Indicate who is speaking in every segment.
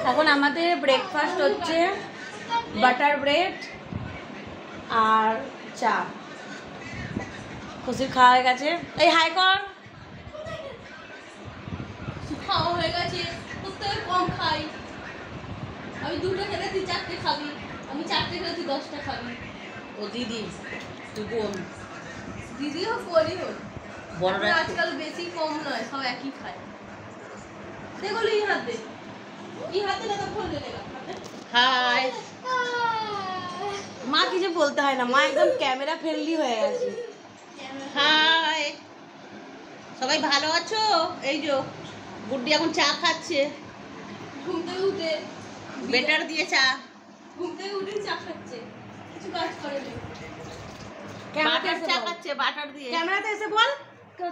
Speaker 1: এখন আমাদের ব্রেকফাস্ট হচ্ছে বাটার ব্রেড আর চা। খুশির খাওয়া হয়ে গেছে। এই হাই কর।
Speaker 2: খাওয়া হয়ে গেছে, প্রত্যেকে কম খাই। আমি 2টা খেলে তুই 4টে খাবি, আমি 4টে খেলে তুই 10টা খাবি।
Speaker 3: ও দিদি তুই বোন,
Speaker 2: দিদি হোক বড়ি হোক,
Speaker 3: বড়রা
Speaker 2: আজকাল বেশি কম নয়, সব একই খায়। দেখো এই হাতে না তো ফোন লেগা।
Speaker 3: হাই।
Speaker 1: মা কিছু বলতে হয় না, মা একদম ক্যামেরা ফ্রেন্ডলি হয়ে গেছে।
Speaker 3: হাই, সবাই ভালো আছো? এই যে গুড্ডি এখন চা খাচ্ছে,
Speaker 2: ঘুম থেকে উঠে
Speaker 3: বেটার দিয়ে চা।
Speaker 2: ঘুম থেকে উঠে চা খাচ্ছে, কিছু কাজ করে না।
Speaker 3: বাটার চা খাচ্ছে, বাটার দিয়ে।
Speaker 1: ক্যামেরাতে এসে বল,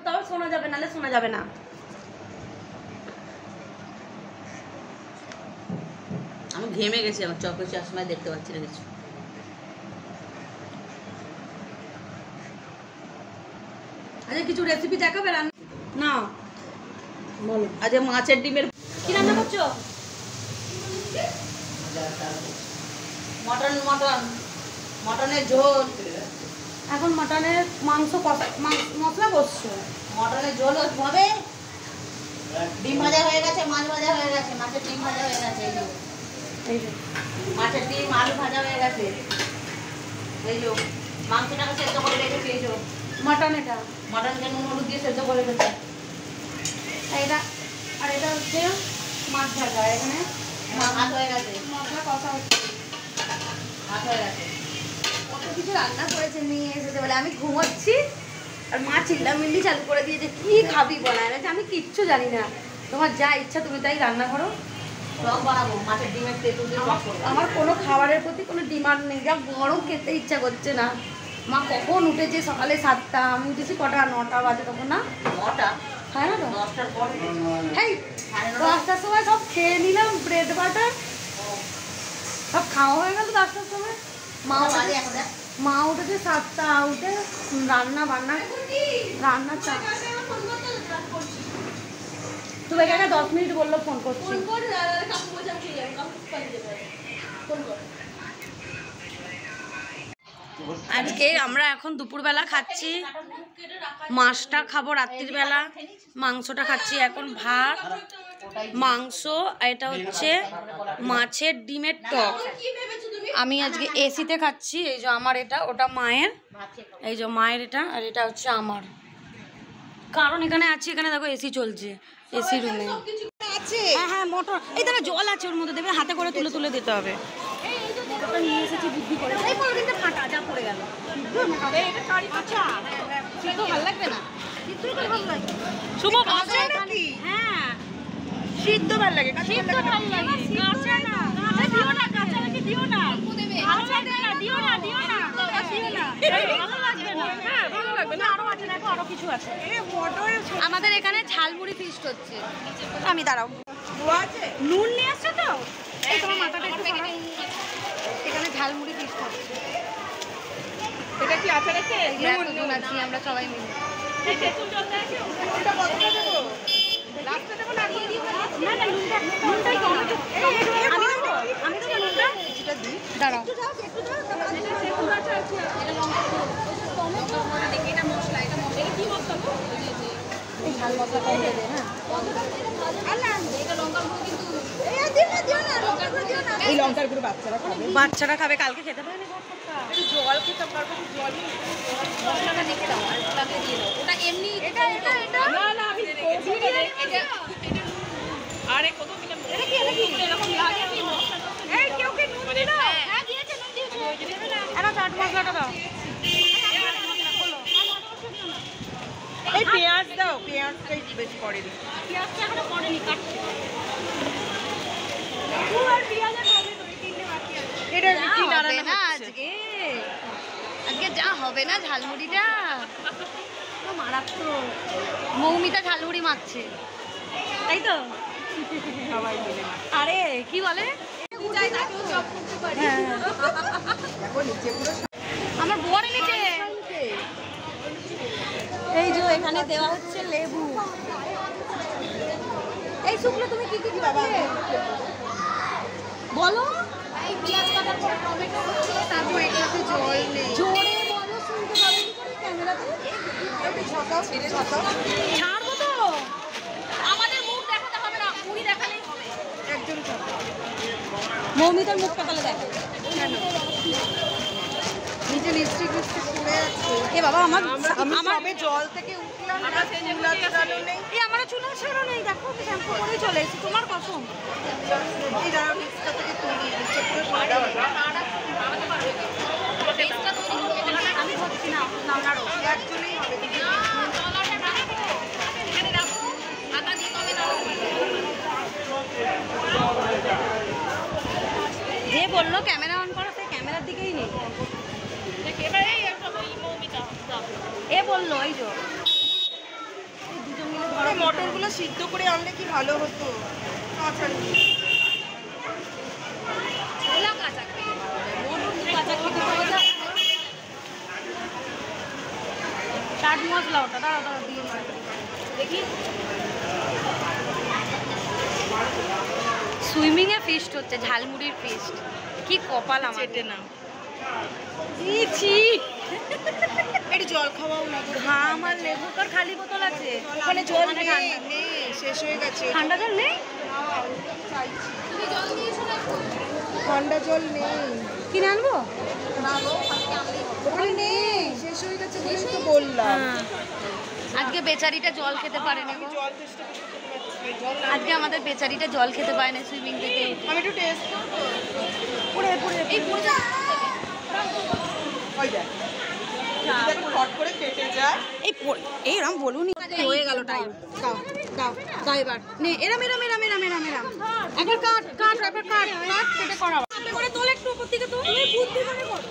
Speaker 1: তবে শোনা যাবে, নালে শোনা যাবে না।
Speaker 3: আমি ঘেমে গেছি, আমার চোখে চশমায় দেখতে পাচ্ছি না কিছু।
Speaker 1: আচ্ছা কিছু রেসিপি দেখাবে রান্না? না বলো।
Speaker 3: আজ মাছের ডিমের
Speaker 1: কি রান্না করছো?
Speaker 3: মটন মটনের ঝোল।
Speaker 1: এখন মটনের মাংস মশলা করছো?
Speaker 3: মটনের ঝোল হবে। ডিম ভাজা হয়ে গেছে, মাছ ভাজা হয়ে গেছে, মাছের ডিম ভাজা হয়ে গেছে। এই যে
Speaker 1: এই যে
Speaker 3: মাছের ডিম আলু ভাজা হয়ে গেছে। এই যে মাংসটাকে সেদ্ধ করে রেখেছি। এই যে
Speaker 1: মটন, এটা
Speaker 3: মটনকে নুন হলুদ দিয়ে সেদ্ধ করে রেখেছি।
Speaker 1: এটা, আর এটা হচ্ছে মাছ ভাজা। এখানে
Speaker 3: ভাত হয়ে গেছে,
Speaker 1: মশলা কষা হচ্ছে।
Speaker 3: ভাত হয়ে গেছে।
Speaker 1: কত কিছু রান্না করেছে, নিয়ে এসেছে বলে। আমি ঘুমোচ্ছি আর মা চিল্লামিল্লি চালু করে দিয়েছে, কি খাবি বলায় না। আমি কিচ্ছু জানি না, তোমার যা ইচ্ছা তুমি তাই রান্না করো।
Speaker 3: টক বানাবো, মাছের ডিমের তেঁতুল দিয়ে টক করবো।
Speaker 1: আমার কোনো খাবারের প্রতি কোনো ডিমান্ড নেই, যা গরম খেতে ইচ্ছা করছে না। মা কখন উঠেছে? সকালে 7টা, আমি উঠেছি কটা? 9টা বাজে তখন। না
Speaker 3: 9টা,
Speaker 1: হ্যাঁ না তো
Speaker 3: 10টার পর।
Speaker 1: হ্যাঁ 10টার সময় সব খেয়ে নিলাম, ব্রেড বাটার সব খাওয়া হয়ে গেল 10টার সময়। মা উঠেছে 7টা, উঠে রান্না চা। তুমি এখানে 10 মিনিট বললো ফোন করছি।
Speaker 2: ফোন করে কাকু বলছে আমি যাই, কাকু কাজে যাবে, ফোন কর।
Speaker 1: আজকে আমরা এখন দুপুরবেলা খাচ্ছি, মাছটা খাবো রাত্রির বেলা, মাংসটা খাচ্ছি এখন। ভাত, মাংস, এটা হচ্ছে মাছের ডিমের টক। আমি আজকে এসিতে খাচ্ছি। এই যে আমার এটা, ওটা মায়ের, এই যে মায়ের এটা, আর এটা হচ্ছে আমার। কারণ এখানে আছি, এখানে দেখো এসি চলছে, এসি রুমে। হ্যাঁ হ্যাঁ মোটর, এই দেখো জল আছে ওর মধ্যে, দেবে হাতে করে তুলে তুলে দিতে হবে। মোটরটা নিয়ে এসেছি বুদ্ধি করে। এই পলিথিনটা ফাটা, যা পড়ে গেল। আচ্ছা সিদ্ধ ভালো লাগবে না, সিদ্ধই তো ভালো লাগে। শুভ বলছে নাকি? হ্যাঁ সিদ্ধ ভালো লাগে, সিদ্ধ ভালো লাগে, কাঁচা না। কাঁচা দিও না, কাঁচা নাকি দিও না, ভালো লাগবে না, দিও না দিও না দিও না, ভালো লাগবে না। হ্যাঁ ভালো লাগবে না, আরো আছে, দেখো আরো কিছু আছে। আমাদের এখানে ঝালমুড়ি ফিস্ট হচ্ছে। আমি দাঁড়াও, নুন নিয়ে আসছো তো? এই তোমার মাথাটা একটু সরাও। এখানে ঝালমুড়ি ফিস্ট হচ্ছে।
Speaker 2: এটা কি আচার আছে?
Speaker 1: নুন আছি আমরা সবাই মিলে।
Speaker 2: এই তেঁতুল জলটা আছে, ওটা কতটা দেবো? লাস্টে দেবো না দিয়ে দিও?
Speaker 1: না না নুনটাই কম। আমি তো নুনটা কিছুটা দিই, দাঁড়াও একটু দাও।
Speaker 2: তেঁতুল আচার আছে, এটা লঙ্কা টমেটো দেখি, এটা মশলা, এটা কি মশলা গো?
Speaker 1: এই ঝাল মশলা কম দেবে। হ্যাঁ
Speaker 2: আল্লাহ, এটা লঙ্কার গুঁড়ো কিন্তু
Speaker 1: দিও না, লঙ্কার গুঁড়ো দিও না।
Speaker 2: এই লঙ্কার গুঁড়ো
Speaker 1: বাচ্চারা খাবে, কালকে খেতে পারেনি।
Speaker 2: একটু জল খেতে পারবো, জল মশলাটা দেখে দাও আর ওটাকে দিয়ে দাও। ওটা এমনি এটা না না আমি এটা আরে কত মিনিট এটা কি এরকম লাগে কি মশলা? এই কেউ কি নুন দিলো? হ্যাঁ দিয়েছে, নুন দিয়েছে।
Speaker 1: এটা চাট মশলাটা দাও।
Speaker 2: এই পেঁয়াজ দাও, পেঁয়াজটাই বেশি করে দিই। পেঁয়াজটা এখনো পড়েনি, কাটছি। আর পেঁয়াজের হবে তো, এই তিনটে বাকি আছে। এটা কি
Speaker 1: হবে না আজকে যা হবে না ঝালমুড়িটা তো মারাত্মক। মৌমিতা ঝালমুড়ি মাখছে, তাই তো?
Speaker 2: সবাই মিলে
Speaker 1: আরে কি বলে,
Speaker 2: যাই তাকেও জব করতে পারি। দেখো নিচে পুরো
Speaker 1: আমার বর এনেছে। এই যে এখানে দেওয়া হচ্ছে লেবু। এই শুকনো তুমি কি কি দিবা? বলো
Speaker 2: এই পেঁয়াজ কাটার পর টমেটো হচ্ছে, তারপর এটাতে জল নেই।
Speaker 1: জোরে বলো, শুনতে পাবে কি করে ক্যামেরাতে? ছাড়বো তো।
Speaker 2: আমাদের মুখ দেখাতে হবে না, মুড়ি দেখালেই হবে।
Speaker 1: মৌমিতার মুখটা তাহলে দেখো।
Speaker 3: নিচে লিপস্টিক পড়ে আছে।
Speaker 1: এ বাবা আমার
Speaker 3: সবে জল থেকে উঠলাম,
Speaker 2: আমরা সেজে
Speaker 3: চুল আঁচড়ানো নেই।
Speaker 1: এই আমারও চুল আঁচড়ানো নেই, দেখো শ্যাম্পু করেই চলে এসেছি, তোমার কসম।
Speaker 3: এই দাঁড়াও, লিপস্টিকটা থেকে তুলি, নিচে পুরো সাদা হয়ে গেছে।
Speaker 2: পেস্টটা তৈরি করতে হবে।
Speaker 1: আমি ভাবছি না নামনারও
Speaker 3: একজনেই হবে।
Speaker 2: এখানে রাখো, আটা দিয়ে তবে নাড়ো।
Speaker 1: যে বললো ক্যামেরা অন করো, সে ক্যামেরার দিকেই নেই।
Speaker 2: এবারে একটা ওই মৌমিতা দাও।
Speaker 1: এ বললো এই যে এই দুজন মিলে ধরো।
Speaker 3: মটরগুলো সিদ্ধ করে আনলে কি ভালো হতো। আচ্ছা,
Speaker 2: ছোলা কাঁচা খেয়ে
Speaker 1: কাঁচা খেতে পাওয়া যায়। চাট মশলা ওটা দাঁড়া দাঁড়া দিয়ে দিই।
Speaker 2: দেখি।
Speaker 1: সুইমিং এ ফিস্ট হচ্ছে, ঝালমুড়ির ফিস্ট। কি কপাল আমার।
Speaker 3: চেটে নাও।
Speaker 1: ইছি
Speaker 3: একটু জল খাওয়াও না গো।
Speaker 1: ঘাম আর লেবু, তোর খালি বোতল আছে
Speaker 3: ওখানে জল
Speaker 1: ওখানে
Speaker 3: নেই,
Speaker 1: ঠান্ডা।
Speaker 3: নেই, শেষ হয়ে গেছে।
Speaker 1: ঠান্ডা জল নেই?
Speaker 2: তুমি জল দিয়েছো না?
Speaker 3: ঠান্ডা জল নেই,
Speaker 1: কিনে আনবো?
Speaker 3: ওখানে নেই, শেষ হয়ে গেছে বলেই তো বললাম।
Speaker 1: আজকে বেচারিটা জল খেতে পারেনি গো।
Speaker 3: জল টেস্ট করতে পারছি, জল না।
Speaker 1: আজকে আমাদের বেচারিটা জল খেতে পারে না সুইমিং থেকে উঠে।
Speaker 3: আমি একটু টেস্ট করবো।
Speaker 1: পড়ে পড়ে
Speaker 2: এই পুরো যা
Speaker 3: ওই দেখ, দেখ ফট করে কেটে যায়।
Speaker 1: এই পড়ে এইরকম বলুনি, হয়ে গেল টাইম। দাও দাও দাও এবার নে, এরাম এরাম এরাম এরাম এরাম এরাম একবার কাট কাট, একবার কাট কাট কেটে করা করে তোল, একটু উপর দিকে তোল, বুদ্ধি করে করো।